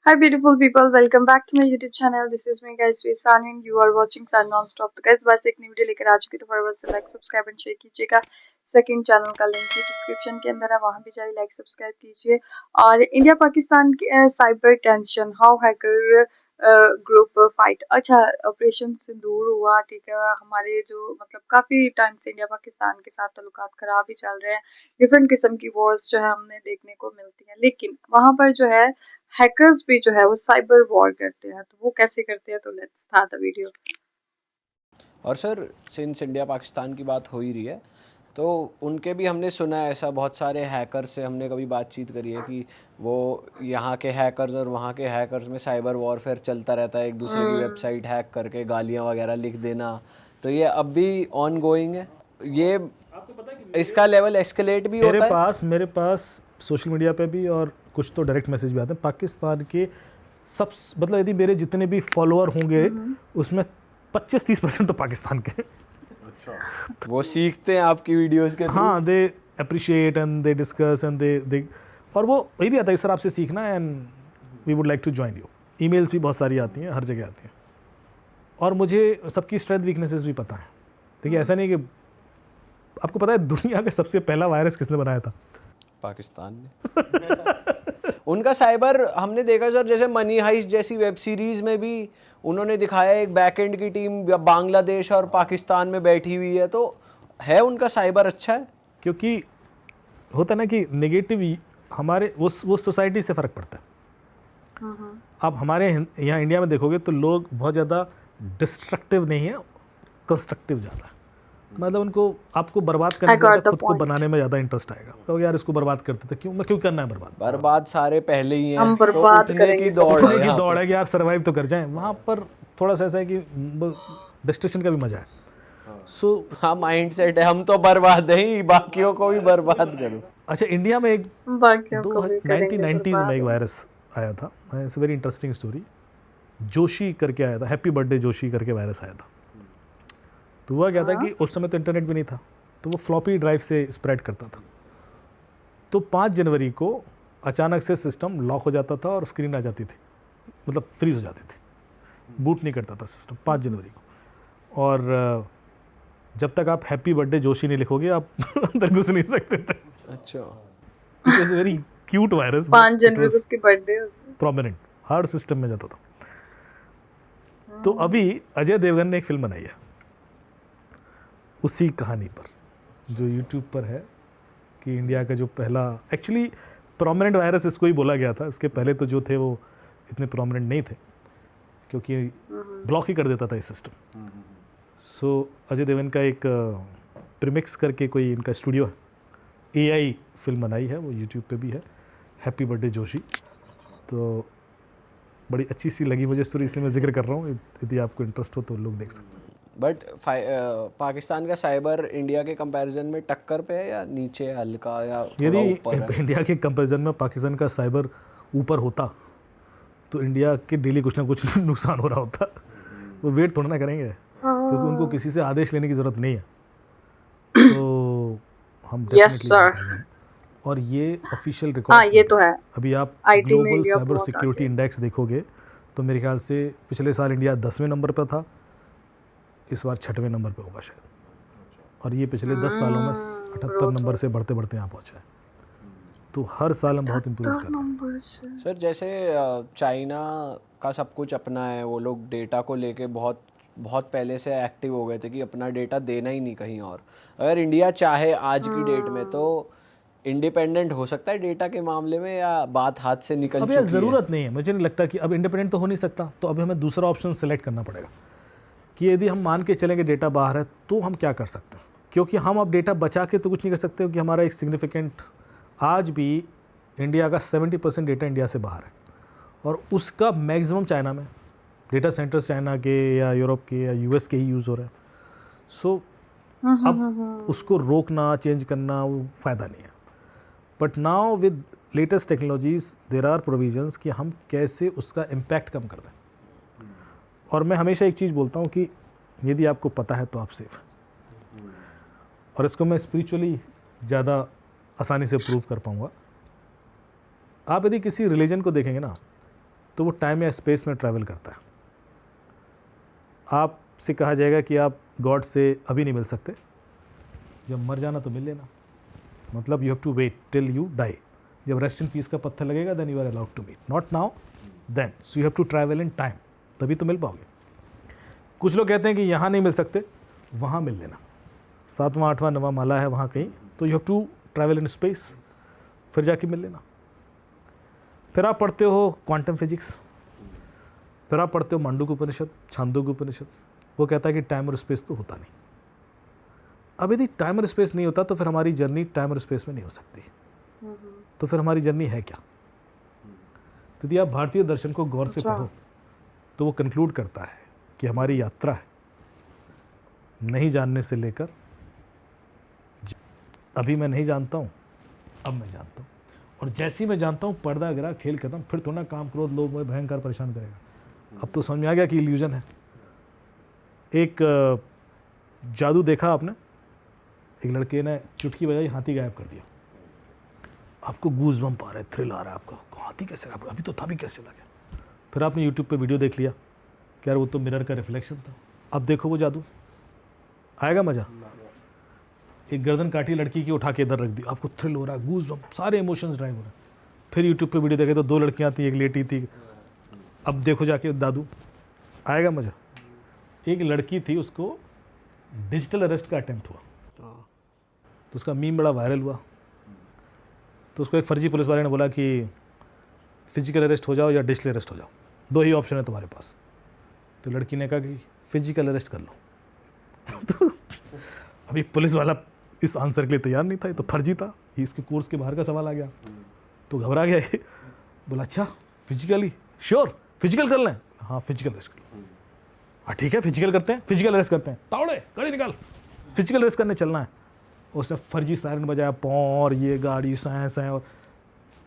Hi, beautiful people. Welcome back to my YouTube channel. This is me, guys, Sani, and you are watching Sun Non-Stop. तो guys, बस एक नई video लेकर आ चुकी तो फटाफट से लाइक सब्सक्राइब एंड शेयर कीजिएगा। सेकंड चैनल का लिंक भी डिस्क्रिप्शन के अंदर है, वहां भी जाइए, लाइक सब्सक्राइब कीजिए। और इंडिया पाकिस्तान के cyber tension, how hacker group fight. अच्छा, ऑपरेशन सिंदूर हुआ, ठीक है। हमारे जो मतलब काफी टाइम से इंडिया पाकिस्तान के साथ ताल्लुकात खराब ही चल रहे हैं। डिफरेंट किस्म की वॉर्स जो है हमें देखने को मिलती है, लेकिन वहां पर जो है हैकर्स भी जो है वो साइबर वॉर करते हैं। तो वो कैसे करते हैं, तो लेट्स स्टार्ट द वीडियो। और सर, सिंस इंडिया पाकिस्तान की बात हो ही रही है तो उनके भी हमने सुना है, ऐसा बहुत सारे हैकर्स से हमने कभी बातचीत करी है कि वो यहाँ के हैकर्स और वहाँ के हैकर्स में साइबर वॉरफेयर चलता रहता है, एक दूसरे की वेबसाइट हैक करके गालियाँ वगैरह लिख देना। तो ये अब भी ऑन गोइंग है, ये इसका लेवल एस्केलेट भी होता है। मेरे पास सोशल मीडिया पे भी और कुछ तो डायरेक्ट मैसेज भी आते हैं पाकिस्तान के सब, मतलब यदि मेरे जितने भी फॉलोअर होंगे उसमें 25-30% तो पाकिस्तान के। अच्छा, वो सीखते हैं आपकी वीडियोस के थ्रू। हाँ, they appreciate and they discuss and they और वो वही भी आता है सर आपसे सीखना है and we would like to join you. Emails भी बहुत सारी आती हैं, हर जगह आती हैं, और मुझे सबकी स्ट्रेंथ वीकनेसेस भी पता है। देखिए, ऐसा नहीं कि आपको पता है दुनिया का सबसे पहला वायरस किसने बनाया था? पाकिस्तान ने। उनका साइबर हमने देखा सर, जैसे मनी हाइस्ट जैसी वेब सीरीज में भी उन्होंने दिखाया एक बैकएंड की टीम बांग्लादेश और पाकिस्तान में बैठी हुई है। तो है उनका साइबर अच्छा है, क्योंकि होता ना कि नेगेटिव हमारे वो सोसाइटी से फ़र्क पड़ता है। आप हमारे यहाँ इंडिया में देखोगे तो लोग बहुत ज़्यादा डिस्ट्रक्टिव नहीं है, कंस्ट्रक्टिव ज़्यादा है। मतलब उनको आपको बर्बाद करने से ज़्यादा खुद को बनाने में ज़्यादा इंटरेस्ट आएगा। तो यार इसको बर्बाद करते थे, क्यों करना है बर्बाद सारे पहले ही हैं, हम तो बर्बाद उठने करेंगे, की दौड़ है की दौड़ है कि यार सर्वाइव तो कर जाएं। वहाँ पर थोड़ा सा ऐसा है कि डिस्ट्रक्शन का भी मजा है। हाँ, माइंड सेट है, हम तो बर्बाद हैं, बाकियों को भी बर्बाद करो। अच्छा, इंडिया में एक बाकियों को भी करेंगे 1990s में एक वायरस आया था, it's very interesting story. Joshi करके आया था, हैप्पी बर्थडे जोशी करके वायरस आया था। तो हुआ क्या था कि उस समय तो इंटरनेट भी नहीं था, तो वो फ्लॉपी ड्राइव से स्प्रेड करता था। तो 5 जनवरी को अचानक से सिस्टम लॉक हो जाता था और स्क्रीन आ जाती थी, मतलब फ्रीज हो जाती थी, बूट नहीं करता था सिस्टम 5 जनवरी को। और जब तक आप हैप्पी बर्थडे जोशी नहीं लिखोगे आप अंदर घुस नहीं सकते थे। अच्छा, it was very cute virus. 5 जनवरी को उसकी बर्थडे प्रोमिनेंट हर सिस्टम में जाता था। तो अभी अजय देवगन ने एक फिल्म बनाई है उसी कहानी पर, जो यूट्यूब पर है, कि इंडिया का जो पहला एक्चुअली प्रोमिनेंट वायरस इसको ही बोला गया था। उसके पहले तो जो थे वो इतने प्रोमिनेंट नहीं थे, क्योंकि ब्लॉक ही कर देता था ये सिस्टम। सो अजय देवगन का एक प्रीमिक्स करके कोई इनका स्टूडियो है, AI फिल्म बनाई है, वो यूट्यूब पे भी है, हैप्पी बर्थडे जोशी। तो बड़ी अच्छी सी लगी मुझे स्टोरी, इसलिए मैं जिक्र कर रहा हूँ। यदि आपको इंटरेस्ट हो तो लोग देख सकते हैं। बट पाकिस्तान का साइबर इंडिया के कंपैरिजन में टक्कर पे है या नीचे, हल्का या थोड़ा ऊपर है? इंडिया के कंपैरिजन में पाकिस्तान का साइबर ऊपर होता तो इंडिया के डेली कुछ ना कुछ नुकसान हो रहा होता। वो वेट थोड़ा ना करेंगे, क्योंकि उनको किसी से आदेश लेने की ज़रूरत नहीं है। तो हम डेफिनेटली और ये ऑफिशियल रिकॉर्ड, ये तो है। अभी आप IT में ग्लोबल इंडिया साइबर बहुत सिक्योरिटी आगे। इंडेक्स देखोगे तो मेरे ख्याल से पिछले साल इंडिया 10वें नंबर पर था, इस बार 6वें नंबर पे होगा शायद। और ये पिछले 10 सालों में 78 नंबर से बढ़ते बढ़ते यहाँ पहुँचा है। तो हर साल हम बहुत इम्प्रूव कर रहे हैं। सर, जैसे चाइना का सब कुछ अपना है, वो लोग डेटा को लेके बहुत बहुत पहले से एक्टिव हो गए थे कि अपना डेटा देना ही नहीं कहीं और। अगर इंडिया चाहे आज की डेट में तो इंडिपेंडेंट हो सकता है डेटा के मामले में, या बात हाथ से निकल चुकी है? ज़रूरत नहीं है, मुझे नहीं लगता कि अब इंडिपेंडेंट तो हो नहीं सकता। तो अभी हमें दूसरा ऑप्शन सेलेक्ट करना पड़ेगा कि यदि हम मान के चलेंगे डेटा बाहर है तो हम क्या कर सकते हैं, क्योंकि हम अब डेटा बचा के तो कुछ नहीं कर सकते, क्योंकि हमारा एक सिग्निफिकेंट, आज भी इंडिया का 70% डेटा इंडिया से बाहर है, और उसका मैक्सिमम चाइना में। डेटा सेंटर्स चाइना के या यूरोप के या US के ही यूज़ हो रहे हैं। सो अब उसको रोकना, चेंज करना वो फ़ायदा नहीं है। But now with latest technologies there are provisions कि हम कैसे उसका इम्पैक्ट कम कर दें। और मैं हमेशा एक चीज़ बोलता हूँ कि यदि आपको पता है तो आप सेफ हैं, और इसको मैं स्पिरिचुअली ज़्यादा आसानी से प्रूव कर पाऊँगा। आप यदि किसी रिलीजन को देखेंगे ना, तो वो टाइम या स्पेस में ट्रैवल करता है। आपसे कहा जाएगा कि आप गॉड से अभी नहीं मिल सकते, जब मर जाना तो मिल लेना, मतलब you have to wait till you die. जब रेस्ट इन पीस का पत्थर लगेगा then you are allowed to meet, not now then. So you have to travel in time, तभी तो मिल पाओगे। कुछ लोग कहते हैं कि यहाँ नहीं मिल सकते, वहाँ मिल लेना, 7वां 8वां 9वां माला है वहाँ कहीं, तो you have to travel in space, फिर जाके मिल लेना। फिर आप पढ़ते हो क्वांटम फिजिक्स, फिर आप पढ़ते हो मांडूक्य उपनिषद, छांदोग्य उपनिषद, वो कहता है कि टाइम और स्पेस तो होता नहीं। अब यदि टाइम और स्पेस नहीं होता तो फिर हमारी जर्नी टाइम और स्पेस में नहीं हो सकती, तो फिर हमारी जर्नी है क्या? तो यदि आप भारतीय दर्शन को गौर से पढ़ो तो वो कंक्लूड करता है कि हमारी यात्रा है नहीं जानने से लेकर, अभी मैं नहीं जानता हूँ, अब मैं जानता हूँ, और जैसी मैं जानता हूँ पर्दा गिरा, खेल खत्म, फिर थोड़ा काम क्रोध लोभ मोह भयंकर परेशान करेगा। अब तो समझ में आ गया कि इल्यूजन है। एक जादू देखा आपने, एक लड़के ने चुटकी बजाई, हाथी गायब कर दिया, आपको गूज बम्प आ रहा है, थ्रिल आ रहा है, आपको हाथी कैसे गायब, अभी तो था भी कैसे लगा। फिर आपने यूट्यूब पे वीडियो देख लिया कि यार वो तो मिरर का रिफ्लेक्शन था, अब देखो वो जादू, आएगा मज़ा। एक गर्दन काटी लड़की की उठा के इधर रख दी, आपको थ्रिल हो रहा है, गूज बम्प, सारे इमोशंस ड्राइव हो रहे हैं। फिर यूट्यूब पे वीडियो देखे तो 2 लड़कियां थी, एक लेटी थी, अब देखो जाके दादू, आएगा मज़ा। एक लड़की थी, उसको डिजिटल अरेस्ट का अटेम्प्ट हुआ, तो उसका मीम बड़ा वायरल हुआ, तो उसको एक फर्जी पुलिस वाले ने बोला कि फिजिकल अरेस्ट हो जाओ या डिजिटल अरेस्ट हो जाओ, 2 ही ऑप्शन है तुम्हारे पास। तो लड़की ने कहा कि फिजिकल अरेस्ट कर लो। तो अभी पुलिस वाला इस आंसर के लिए तैयार नहीं था, ये तो फर्जी था, ये इसके कोर्स के बाहर का सवाल आ गया, तो घबरा गया ये, बोला अच्छा फिजिकली श्योर, फिजिकल कर लें, हाँ फिजिकल अरेस्ट कर लो, हाँ ठीक है फिजिकल करते हैं, फिजिकल अरेस्ट करते हैं, तावड़े गाड़ी निकाल, फिजिकल अरेस्ट करने चलना है। उसने फर्जी सायरन बजाया, और ये गाड़ी साइंस है, और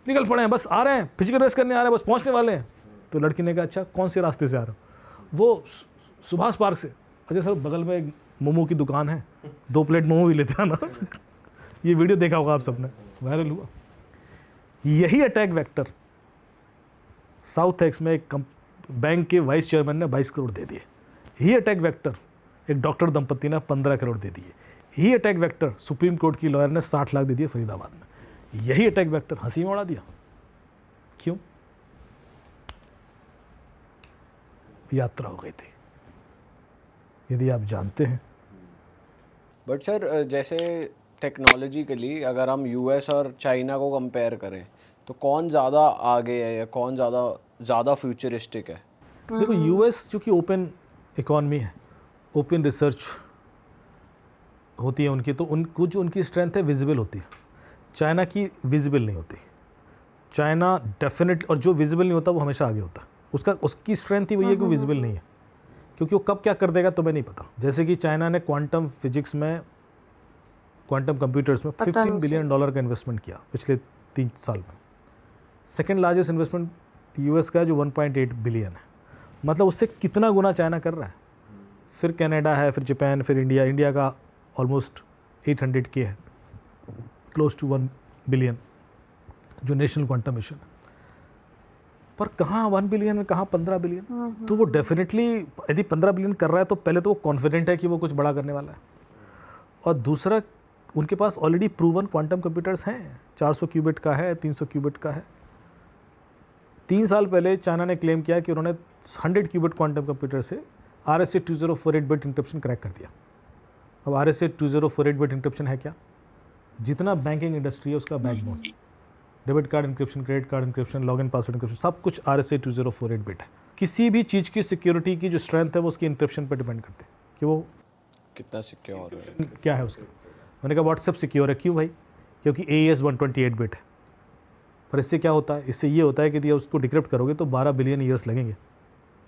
निकल पड़े हैं, बस आ रहे हैं, फिजिकल अरेस्ट करने आ रहे हैं, बस पहुंचने वाले हैं। तो लड़की ने कहा अच्छा कौन से रास्ते से आ रहे हो? वो सुभाष पार्क से। अच्छा सर बगल में एक मोमो की दुकान है, 2 प्लेट मोमो भी लेते हैं ना। ये वीडियो देखा होगा आप सबने, वायरल हुआ। यही अटैक वेक्टर साउथ एक्स में एक बैंक के वाइस चेयरमैन ने 22 करोड़ दे दिए। यही अटैक वेक्टर एक डॉक्टर दंपति ने 15 करोड़ दे दिए। यही अटैक वेक्टर सुप्रीम कोर्ट की लॉयर ने 60 लाख दे दिए फरीदाबाद में। यही अटैक वेक्टर हंसी में उड़ा दिया। क्यों? यात्रा हो गई थी। यदि आप जानते हैं। बट सर जैसे टेक्नोलॉजिकली अगर हम यूएस और चाइना को कंपेयर करें तो कौन ज़्यादा आगे है या कौन ज़्यादा फ्यूचरिस्टिक है? देखो यूएस चूँकि ओपन इकॉनमी है, ओपन रिसर्च होती है उनकी, तो उनको जो उनकी स्ट्रेंथ है विजिबल होती है। चाइना की विजिबल नहीं होती। चाइना डेफिनेट, और जो विजिबल नहीं होता वो हमेशा आगे होता है। उसकी स्ट्रेंथ ही वही है कि विजिबल नहीं है, क्योंकि वो कब क्या कर देगा तुम्हें नहीं पता। जैसे कि चाइना ने क्वांटम फिजिक्स में, क्वांटम कंप्यूटर्स में $15 बिलियन का इन्वेस्टमेंट किया पिछले 3 साल में। सेकेंड लार्जेस्ट इन्वेस्टमेंट यूएस का है जो 1.8 बिलियन है। मतलब उससे कितना गुना चाइना कर रहा है। फिर कनाडा है, फिर जापान, फिर इंडिया। इंडिया का ऑलमोस्ट 800K है, क्लोज टू 1 बिलियन जो नेशनल क्वांटम मिशन है। पर कहाँ 1 बिलियन में, कहाँ 15 बिलियन। तो वो डेफिनेटली यदि 15 बिलियन कर रहा है तो पहले तो वो कॉन्फिडेंट है कि वो कुछ बड़ा करने वाला है, और दूसरा उनके पास ऑलरेडी प्रूवन क्वांटम कंप्यूटर्स हैं। 400 क्यूबिट का है, 300 क्यूबिट का है। 3 साल पहले चाइना ने क्लेम किया कि उन्होंने 100 क्यूबिट क्वांटम कंप्यूटर से RSA 2048 बिट इंक्रिप्शन क्रैक कर दिया। अब RSA 2048 बिट इंक्रिप्शन है क्या? जितना बैंकिंग इंडस्ट्री है उसका backbone. Debit card encryption, credit card encryption, login password encryption, सब कुछ RSA 2048 बिट है। किसी भी चीज़ की सिक्योरिटी की जो स्ट्रेंथ है वो उसकी इंक्रिप्शन पर डिपेंड करती है कि वो कितना सिक्योर है, क्या है उसका। मैंने कहा व्हाट्सएप सिक्योर है, क्यों भाई? क्योंकि AES 128 बिट है। पर इससे क्या होता है? इससे ये होता है कि यदि उसको डिक्रिप्ट करोगे तो 12 बिलियन ईयर्स लगेंगे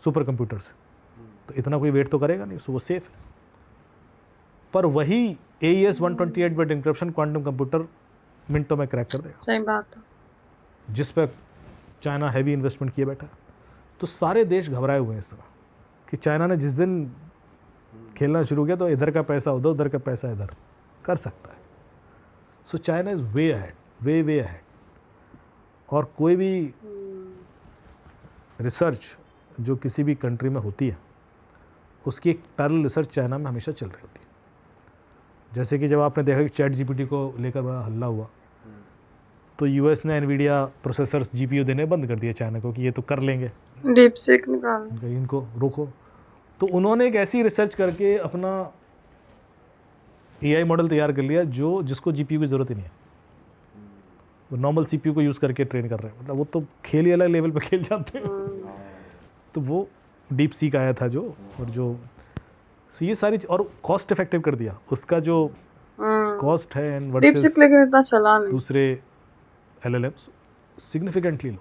सुपर कंप्यूटर से, तो इतना कोई वेट तो करेगा नहीं, सो वो सेफ है। पर वही AES 128 bit encryption quantum computer मिनटों में क्रैक कर देगा। सही बात है। जिस पर चाइना हैवी इन्वेस्टमेंट किए बैठा है। तो सारे देश घबराए हुए हैं इस समय कि चाइना ने जिस दिन खेलना शुरू किया तो इधर का पैसा उधर, उधर का पैसा इधर कर सकता है। So China is way ahead, way ahead. और कोई भी रिसर्च जो किसी भी कंट्री में होती है उसकी एक पैरेलल रिसर्च चाइना में हमेशा चल रही होती है। जैसे कि जब आपने देखा कि चैट जीपीटी को लेकर बड़ा हल्ला हुआ तो यूएस ने एनवीडिया प्रोसेसर्स जीपीयू देने बंद कर दिए चाइना को कि ये तो कर लेंगे, डीप सीक निकाल। इनको रोको। तो उन्होंने एक ऐसी रिसर्च करके अपना एआई मॉडल तैयार कर लिया जिसको जीपीयू की ज़रूरत ही नहीं है, वो नॉर्मल सीपीयू को यूज़ करके ट्रेन कर रहे हैं। मतलब वो तो खेल ही अलग लेवल पे खेल जाते हैं। तो वो डीप सीक आया था so ये सारी और कॉस्ट इफेक्टिव कर दिया उसका जो कॉस्ट है एंड डीप सीक लेकिन इतना चला नहीं, दूसरे एलएलएम्स सिग्निफिकेंटली लो।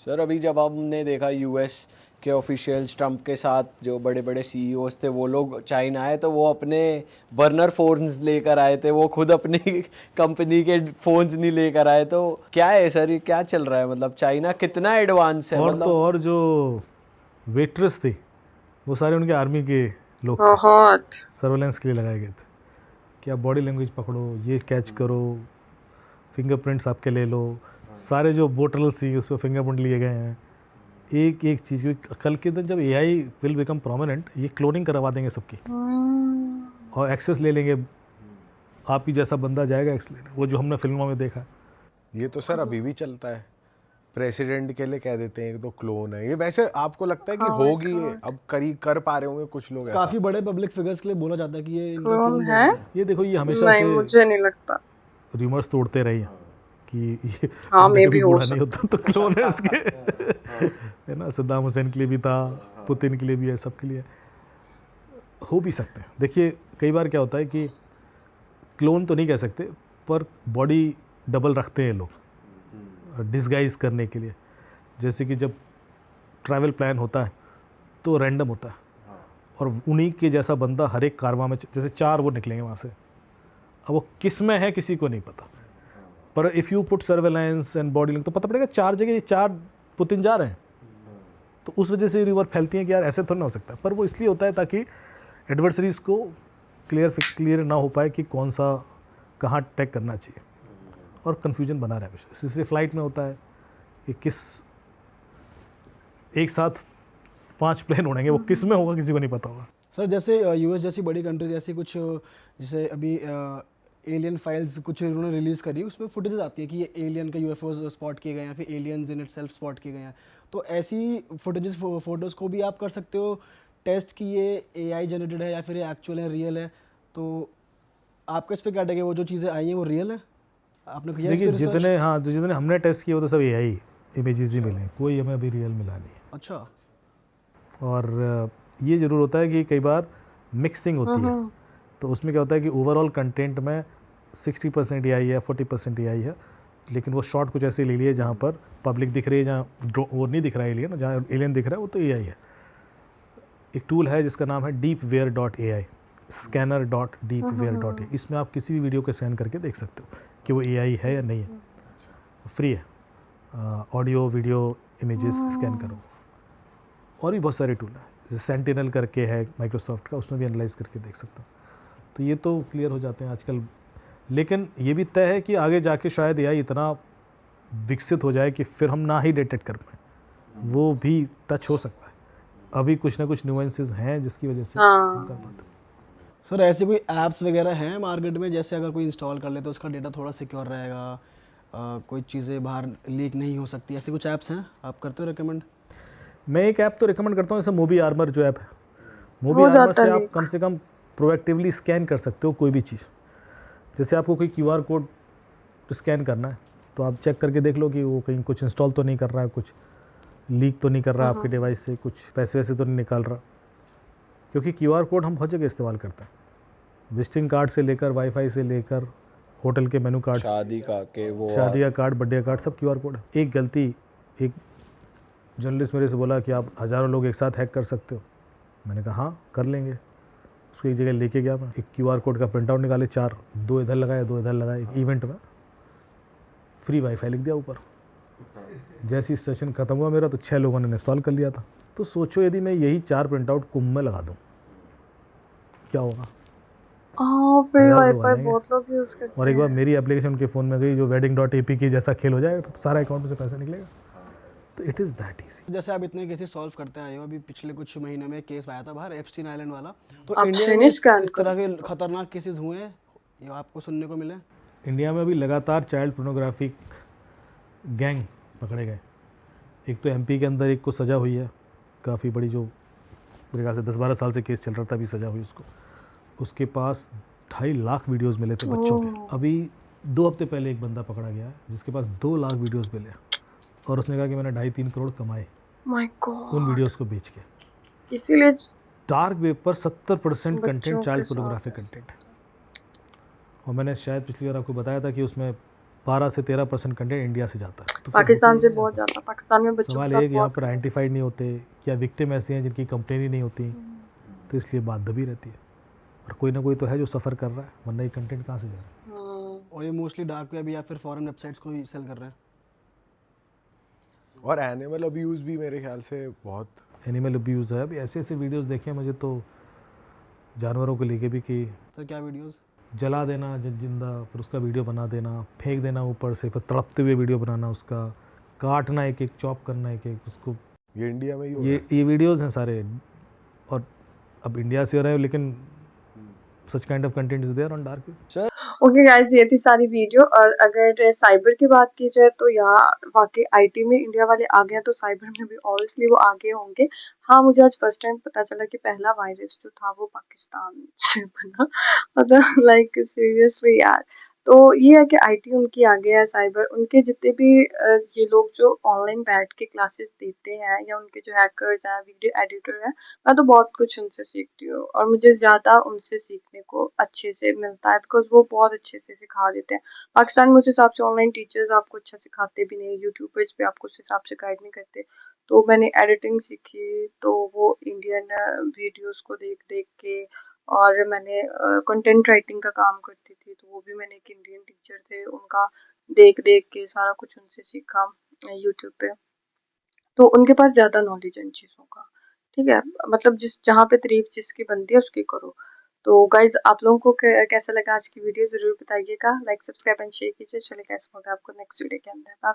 सर अभी जब हमने देखा यूएस के ऑफिशियल्स ट्रम्प के साथ जो बड़े बड़े सीईओज थे वो लोग चाइना आए तो वो अपने बर्नर फ़ोन्स लेकर आए थे, वो खुद अपनी कंपनी के फ़ोन्स नहीं लेकर आए। तो क्या है सर, ये क्या चल रहा है? मतलब चाइना कितना एडवांस है? और मतलब तो और जो वेट्रेस थी वो सारे उनके आर्मी के लोग बहुत सर्वेलेंस के लिए लगाए गए थे कि आप बॉडी लैंग्वेज पकड़ो, ये कैच करो, फिंगरप्रिंट्स आपके ले लो। सारे जो बोटल्स थी उस पर फिंगरप्रिंट लिए गए हैं, एक एक चीज़। क्योंकि कल के दिन जब एआई विल बिकम प्रोमिनेंट, ये क्लोनिंग करवा देंगे सबकी और एक्सेस ले लेंगे। आप ही जैसा बंदा जाएगा एक्सेस लेने, वो जो हमने फिल्मों में देखा। ये तो सर अभी भी चलता है, प्रेसिडेंट के लिए कह देते हैं कि तो क्लोन है ये। वैसे आपको लगता है कि होगी ये अब कर पा रहे होंगे कुछ लोग ऐसा? काफी बड़े पब्लिक फिगर्स के लिए बोला जाता है कि ये इनका क्लोन clone है। ये देखो ये हमेशा नहीं, से मुझे नहीं लगता। रूमर्स तोड़ते रही हैं कि ये हाँ, बंदा मे कभी भी हो बूढ़ा नहीं होता तो क्लोन है इसके। है ना, सद्दाम हुसैन के लिए भी था, पुतिन के लिए भी है, सबके लिए हो भी सकते हैं। देखिए कई बार क्या होता है कि क्लोन तो नहीं कह सकते पर बॉडी डबल रखते हैं लोग डिस्गाइज करने के लिए। जैसे कि जब ट्रैवल प्लान होता है तो रैंडम होता है और उन्हीं के जैसा बंदा हर एक कारवां में, जैसे 4 वो निकलेंगे वहाँ से, अब वो किस में है किसी को नहीं पता, पर if you put surveillance and body link तो पता पड़ेगा 4 जगह ये 4 पुतिन जा रहे हैं। तो उस वजह से रिवर फैलती हैं कि यार ऐसे थोड़ा ना हो सकता है। पर वो इसलिए होता है ताकि एडवर्सरीज़ को क्लियर ना हो पाए कि कौन सा कहाँ अटैक करना चाहिए, और कन्फ्यूजन बना रहा है। इससे फ्लाइट में होता है कि किस एक साथ 5 प्लेन उड़ेंगे, वो किस में होगा किसी को नहीं पता होगा। सर जैसे यूएस जैसी बड़ी कंट्रीज ऐसी कुछ, जैसे अभी एलियन फाइल्स कुछ उन्होंने रिलीज़ करी, उसमें फुटेजेस आती है कि ये एलियन का यूएफओ स्पॉट किए गए हैं, फिर एलियंस इन इटसेल्फ स्पॉट किए गए हैं। तो ऐसी फुटेजेस फोटोज़ को भी आप कर सकते हो टेस्ट कि ये एआई जनरेटेड है या फिर ये एक्चुअल है, रियल है। तो आपका इस पर क्या टेक है, वो जो चीज़ें आई हैं वो रियल है? आपने किया इस पे देखिए research? जितने हमने टेस्ट किए वो तो सब एआई इमेजेस ही मिले, कोई हमें अभी रियल मिला नहीं है। अच्छा। और ये ज़रूर होता है कि कई बार मिक्सिंग होती है, तो उसमें क्या होता है कि ओवरऑल कंटेंट में 60% एआई है, 40% एआई है, लेकिन वो शॉट कुछ ऐसे ले लिए जहाँ पर पब्लिक दिख रही है, जहाँ वो नहीं दिख रहा है एलियन, जहाँ एलियन दिख रहा है वो तो एआई है। एक टूल है जिसका नाम है deepware.ai, scanner.deepware.ai। इसमें आप किसी भी वीडियो को स्कैन करके देख सकते हो कि वो एआई है या नहीं है, फ्री है। ऑडियो वीडियो इमेजेस स्कैन करो। और भी बहुत सारे टूल हैं, जैसे सेंटिनल करके है माइक्रोसॉफ्ट का, उसमें भी एनालाइज करके देख सकता हूँ। तो ये तो क्लियर हो जाते हैं आजकल। लेकिन ये भी तय है कि आगे जाके शायद एआई इतना विकसित हो जाए कि फिर हम ना ही डिटेक्ट कर पाए, वो भी टच हो सकता है। अभी कुछ ना कुछ न्यूएंसेस हैं जिसकी वजह से हम कर पाते हैं। सर ऐसे कोई ऐप्स वगैरह हैं मार्केट में, जैसे अगर कोई इंस्टॉल कर ले तो उसका डेटा थोड़ा सिक्योर रहेगा, कोई चीज़ें बाहर लीक नहीं हो सकती, ऐसे कुछ ऐप्स हैं आप करते हो रिकमेंड? मैं एक ऐप तो रिकमेंड करता हूँ, जैसे मूवी आर्मर जो ऐप है। मूवी आर्मर से आप कम से कम प्रोएक्टिवली स्कैन कर सकते हो कोई भी चीज़। जैसे आपको कोई क्यूआर कोड स्कैन करना है तो आप चेक करके देख लो कि वो कहीं कुछ इंस्टॉल तो नहीं कर रहा है, कुछ लीक तो नहीं कर रहा है आपके डिवाइस से, कुछ पैसे वैसे तो नहीं निकाल रहा। क्योंकि क्यूआर कोड हम बहुत जगह इस्तेमाल करते हैं, विजिटिंग कार्ड से लेकर वाईफाई से लेकर होटल के मेनू कार्ड, शादी का कार्ड, बर्थडे कार्ड, सब क्यूआर कोड है। एक गलती, एक जर्नलिस्ट मेरे से बोला कि आप हज़ारों लोग एक साथ हैक कर सकते हो। मैंने कहा हाँ कर लेंगे। उसको एक जगह लेके गया मैं, एक क्यूआर कोड का प्रिंट आउट निकाले 4, 2 इधर लगाए 2 इधर लगाए, एक इवेंट में फ्री वाईफाई लिख दिया ऊपर। जैसे ही सेशन ख़त्म हुआ मेरा तो 6 लोगों ने इंस्टॉल कर लिया था। तो सोचो यदि मैं यही 4 प्रिंट आउट कुंभ में लगा दूँ क्या होगा। फ्री वाईफाई बहुत लोग यूज़ करते हैं। और एक बार मेरी एप्लीकेशन उनके फ़ोन में गई जो wedding.ap की जैसा खेल हो जाएगा तो सारा अकाउंट में से पैसा निकलेगा। तो इट इज़ दैट ईजी। जैसे आप इतने केसेस सॉल्व करते आए हो, अभी पिछले कुछ महीनों में केस आया था बाहर एप्स्टीन आइलैंड वाला, तो इंडिया में ऑप्शनिस्ट इस स्कैम तरह के खतरनाक केसेस हुए हैं ये आपको सुनने को मिले? इंडिया में अभी लगातार चाइल्ड पोर्नोग्राफिक गैंग पकड़े गए। एक तो एमपी के अंदर एक को सज़ा हुई है काफ़ी बड़ी, जो मेरे ख्याल से 10-12 साल से केस चल रहा था, अभी सज़ा हुई उसको। उसके पास 2.5 लाख वीडियोस मिले थे बच्चों के। अभी 2 हफ्ते पहले एक बंदा पकड़ा गया है जिसके पास 2 लाख वीडियोस मिले और उसने कहा कि मैंने 2.5-3 करोड़ कमाए माय उन गॉड, वीडियोस को बेच के। इसीलिए डार्क वेब पर 70% कंटेंट बच्चों चाइल्ड के पोर्नोग्राफिक साथ कंटेंट है। और मैंने शायद पिछली बार आपको बताया था कि उसमें 12 से 13% कंटेंट इंडिया से जाता है। तो फिर पाकिस्तान होता से ही बहुत है। ज्यादा, पाकिस्तान में बच्चों के सवाल साथ एक, यहाँ बहुत पर आइडेंटिफाइड नहीं होते या विक्टिम ऐसे हैं जिनकी कंप्लेन ही नहीं होती, तो इसलिए बात दबी रहती है। और कोई ना कोई तो है जो सफ़र कर रहा है, वरना ये कंटेंट कहाँ से जा रहा है। और ये मोस्टली डार्क वेब या फिर फॉरेन वेबसाइट्स को ही सेल कर रहे हैं। और एनिमल अब्यूज भी मेरे ख्याल से बहुत। एनिमल अब्यूज़ है। अभी ऐसे ऐसे वीडियोस देखे हैं मुझे तो जानवरों को लेके भी, कि तो क्या वीडियोस? जला देना जिंदा, फिर उसका वीडियो बना देना, फेंक देना ऊपर से, फिर तड़पते हुए वीडियो बनाना, उसका काटना, एक एक चॉप करना, एक एक उसको। ये इंडिया में ही हो रहा है। ये वीडियोस हैं सारे। और अब इंडिया से हो रहे हैं, लेकिन such kind of content is there on dark web. Sir okay guys, ये थी सारी वीडियो। और अगर साइबर की बात की जाए तो यहाँ वाकई आईटी में इंडिया वाले आगे हैं, तो साइबर में भी ऑब्वियसली वो आगे होंगे। हाँ, मुझे आज फर्स्ट टाइम पता चला कि पहला वायरस जो था वो पाकिस्तान से बना। मतलब लाइक सीरियसली यार। तो ये है कि आईटी उनकी आगे है, साइबर उनके जितने भी ये लोग जो ऑनलाइन बैठ के क्लासेस देते हैं, या उनके जो हैकर्स हैं, वीडियो एडिटर हैं, मैं तो बहुत कुछ उनसे सीखती हूँ। और मुझे ज़्यादा उनसे सीखने को अच्छे से मिलता है, बिकॉज वो बहुत अच्छे से सिखा देते हैं। पाकिस्तान में उस हिसाब से ऑनलाइन टीचर्स आपको अच्छा सिखाते भी नहीं, यूट्यूबर्स भी आपको उस हिसाब से गाइड नहीं करते। तो मैंने एडिटिंग सीखी तो वो इंडियन वीडियोस को देख देख के, और मैंने कंटेंट राइटिंग का काम करती थी, तो वो भी मैंने एक इंडियन टीचर थे उनका देख देख के सारा कुछ उनसे सीखा यूट्यूब पे। तो उनके पास ज़्यादा नॉलेज है इन चीज़ों का। ठीक है, मतलब जिस जहाँ पे तारीफ जिसकी बनती है उसकी करो। तो गाइज, आप लोगों को कैसा लगा आज की वीडियो ज़रूर बताइएगा। लाइक, सब्सक्राइब एंड शेयर कीजिए। चलिए गाइस, मिलते हैं आपको नेक्स्ट वीडियो के अंदर। बाय।